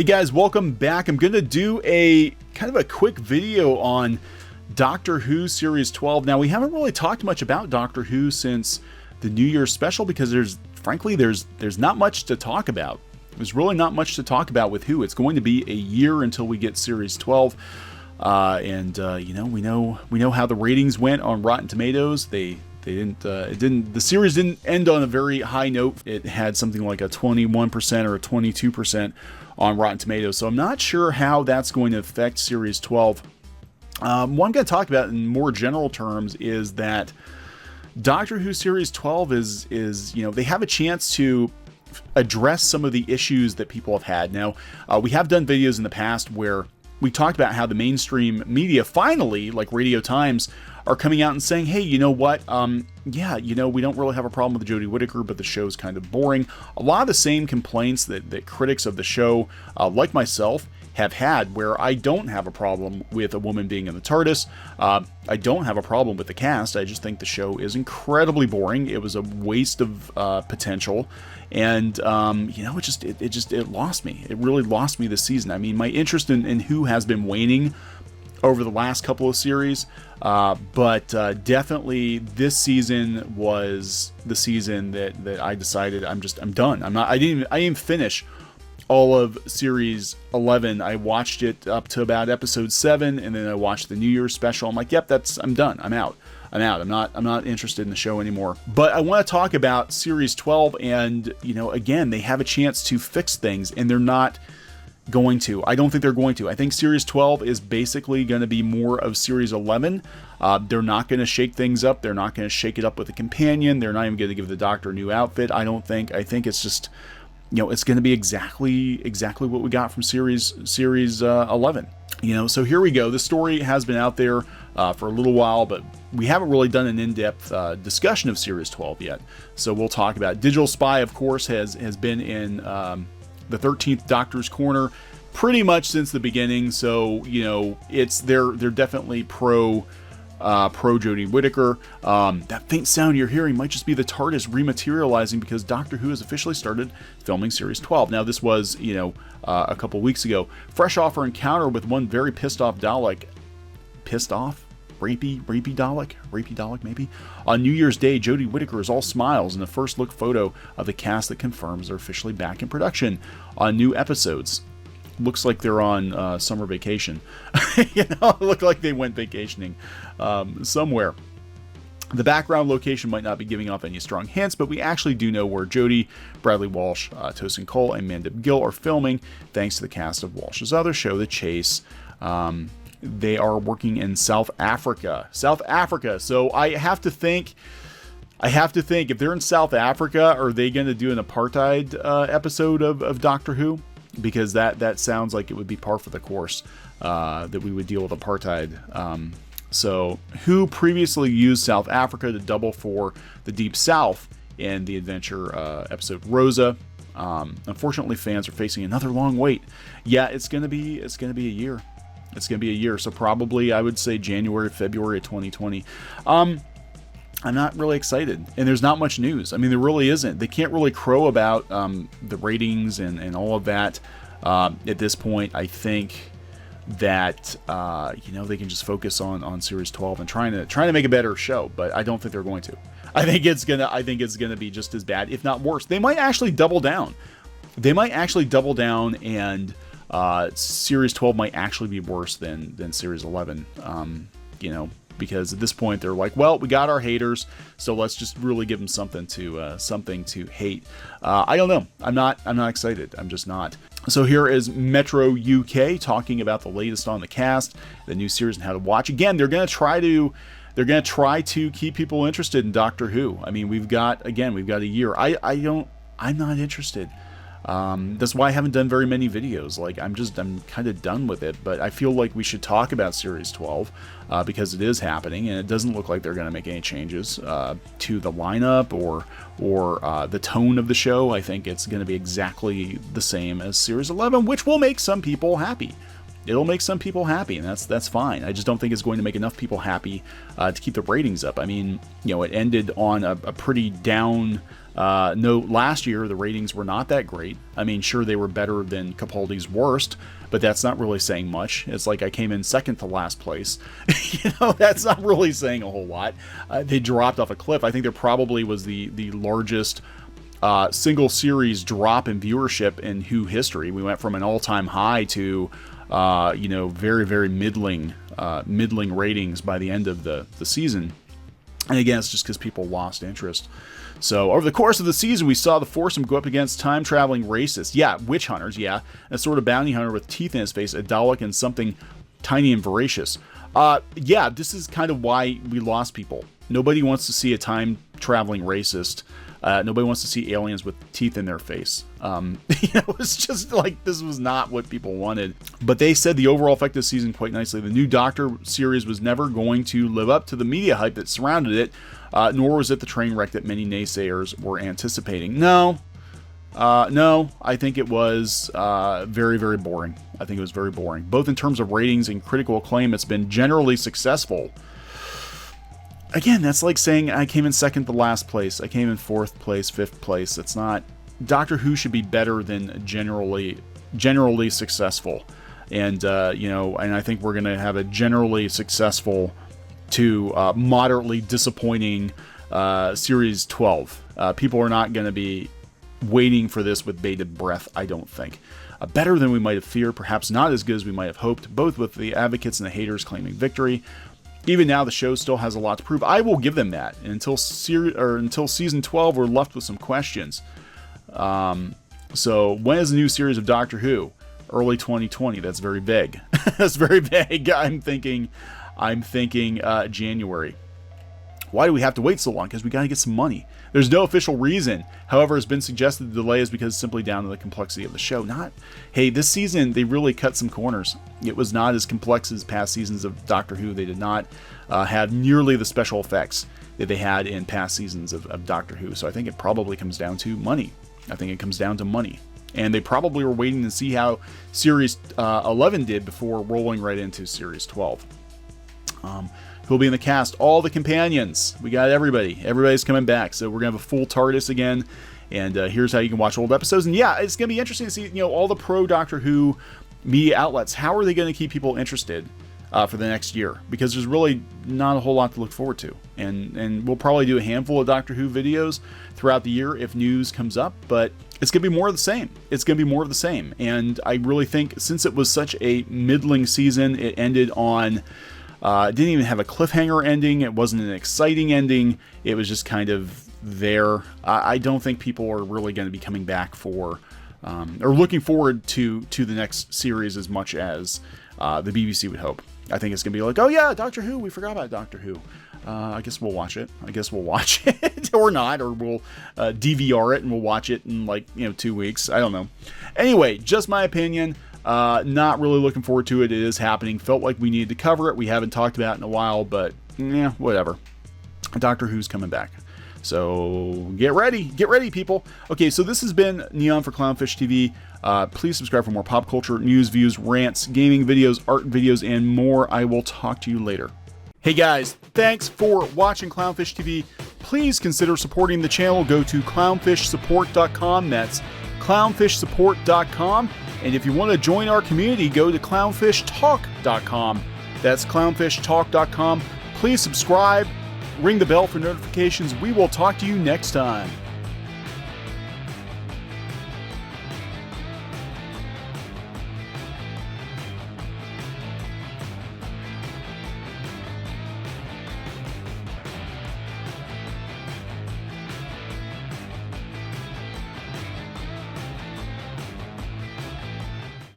Hey guys, welcome back. I'm going to do a kind of a quick video on Doctor Who Series 12. Now, we haven't really talked much about Doctor Who since the New Year's special because frankly, there's not much to talk about. There's really not much to talk about with Who. It's going to be a year until we get Series 12. You know, we know how the ratings went on Rotten Tomatoes. The series didn't end on a very high note. It had something like a 21% or a 22% on Rotten Tomatoes. So I'm not sure how that's going to affect Series 12. What I'm going to talk about in more general terms is that Doctor Who Series 12 is you know, they have a chance to address some of the issues that people have had. Now, we have done videos in the past where we talked about how the mainstream media finally, like Radio Times, are coming out and saying, hey, you know what? Yeah, you know, we don't really have a problem with Jodie Whittaker, but the show's kind of boring. A lot of the same complaints that critics of the show, like myself, have had, where I don't have a problem with a woman being in the TARDIS. I don't have a problem with the cast. I just think the show is incredibly boring. It was a waste of potential. And, you know, it lost me. It really lost me this season. I mean, my interest in Who has been waning over the last couple of series, but definitely this season was the season that I decided I'm done. I didn't finish all of Series 11. I watched it up to about episode 7, and then I watched the New Year's special. I'm like, yep, I'm done. I'm out. I'm not interested in the show anymore. But I want to talk about Series 12, and, you know, again, they have a chance to fix things, and they're not going to. I don't think they're going to. I think Series 12 is basically going to be more of Series 11. They're not going to shake things up. They're not going to shake it up with a companion. They're not even going to give the Doctor a new outfit, I don't think. I think it's just, you know, it's going to be exactly what we got from Series 11. You know, so here we go. The story has been out there for a little while, but we haven't really done an in-depth discussion of Series 12 yet. So we'll talk about it. Digital Spy, of course, has been in the 13th Doctor's corner pretty much since the beginning. So, you know, they're definitely pro Jodie Whittaker. That faint sound you're hearing might just be the TARDIS rematerializing because Doctor Who has officially started filming Series 12. Now, this was, you know, a couple weeks ago. Fresh off her encounter with one very pissed off Dalek. Pissed off? Rapey Dalek maybe? On New Year's Day, Jodie Whittaker is all smiles in the first look photo of the cast that confirms they're officially back in production on new episodes. Looks like they're on summer vacation. You know, it looked like they went vacationing somewhere. The background location might not be giving off any strong hints, but we actually do know where Jodie, Bradley Walsh, Tosin Cole, and Mandip Gill are filming, thanks to the cast of Walsh's other show, The Chase. They are working in South Africa. So I have to think, if they're in South Africa, are they going to do an apartheid episode of Doctor Who? Because that sounds like it would be par for the course, that we would deal with apartheid. So Who previously used South Africa to double for the Deep South in the adventure episode Rosa. Unfortunately, fans are facing another long wait. Yeah, it's gonna be a year. It's going to be a year, so probably I would say January, February of 2020. I'm not really excited, and there's not much news. I mean, there really isn't. They can't really crow about the ratings and all of that at this point. I think that you know, they can just focus on Series 12 and trying to make a better show, but I don't think they're going to. I think it's gonna be just as bad, if not worse. They might actually double down. And Series 12 might actually be worse than Series 11, you know, because at this point they're like, well, we got our haters, so let's just really give them something to hate. I don't know. I'm not excited. I'm just not. So here is Metro UK talking about the latest on the cast, the new series, and how to watch. Again, they're going to try to keep people interested in Doctor Who. I mean, we've got a year. I'm not interested. That's why I haven't done very many videos. Like, I'm kind of done with it, but I feel like we should talk about Series 12 because it is happening, and it doesn't look like they're going to make any changes to the lineup or the tone of the show. I think it's going to be exactly the same as Series 11, which will make some people happy. It'll make some people happy, and that's fine. I just don't think it's going to make enough people happy to keep the ratings up. I mean, you know, it ended on a pretty down No, last year the ratings were not that great. I mean, sure, they were better than Capaldi's Worst, but that's not really saying much. It's like I came in second to last place. That's not really saying a whole lot. They dropped off a cliff. I think there probably was the largest single series drop in viewership in Who history. We went from an all-time high to very, very middling ratings by the end of the season. And again, it's just because people lost interest. So over the course of the season, we saw the foursome go up against time-traveling racists. Yeah, witch hunters, yeah. A sort of bounty hunter with teeth in his face, a Dalek, and something tiny and voracious. Yeah, this is kind of why we lost people. Nobody wants to see a time-traveling racist. Nobody wants to see aliens with teeth in their face. It's just like this was not what people wanted. But they said the overall effect of the season quite nicely. The new Doctor series was never going to live up to the media hype that surrounded it, nor was it the train wreck that many naysayers were anticipating. No, I think it was very, very boring. I think it was very boring. Both in terms of ratings and critical acclaim, it's been generally successful. Again, that's like saying I came in second to last place. I came in fourth place, fifth place. It's not. Doctor Who should be better than generally successful. And, and I think we're going to have a generally successful to moderately disappointing Series 12. People are not going to be waiting for this with bated breath, I don't think. Better than we might have feared, perhaps not as good as we might have hoped, both with the advocates and the haters claiming victory. Even now, the show still has a lot to prove. I will give them that. Until season 12, we're left with some questions. So when is the new series of Doctor Who? Early 2020. That's very vague. That's very vague. I'm thinking January. Why do we have to wait so long? Because we got to get some money. There's no official reason. However, it's been suggested the delay is because it's simply down to the complexity of the show. Hey, this season, they really cut some corners. It was not as complex as past seasons of Doctor Who. They did not have nearly the special effects that they had in past seasons of Doctor Who. So I think it probably comes down to money. And they probably were waiting to see how Series 11 did before rolling right into Series 12. Who'll be in the cast? All the companions. We got everybody. Everybody's coming back. So we're going to have a full TARDIS again. And here's how you can watch old episodes. And yeah, it's going to be interesting to see, all the pro Doctor Who media outlets. How are they going to keep people interested for the next year? Because there's really not a whole lot to look forward to. And we'll probably do a handful of Doctor Who videos throughout the year if news comes up. But it's going to be more of the same. And I really think since it was such a middling season, it ended on... it didn't even have a cliffhanger ending. It wasn't an exciting ending. It was just kind of there. I don't think people are really going to be coming back for or looking forward to the next series as much as the BBC would hope. I think it's going to be like, oh yeah, Doctor Who. We forgot about Doctor Who. I guess we'll watch it or not, or we'll DVR it and we'll watch it in 2 weeks. I don't know. Anyway, just my opinion. Not really looking forward to it. It is happening. Felt like we needed to cover it. We haven't talked about it in a while, but yeah, whatever. Doctor Who's coming back. So get ready, people. Okay, so this has been Neon for Clownfish TV. Please subscribe for more pop culture, news, views, rants, gaming videos, art videos, and more. I will talk to you later. Hey guys, thanks for watching Clownfish TV. Please consider supporting the channel. Go to clownfishsupport.com. That's clownfishsupport.com. And if you want to join our community, go to clownfishtalk.com. That's clownfishtalk.com. Please subscribe, ring the bell for notifications. We will talk to you next time.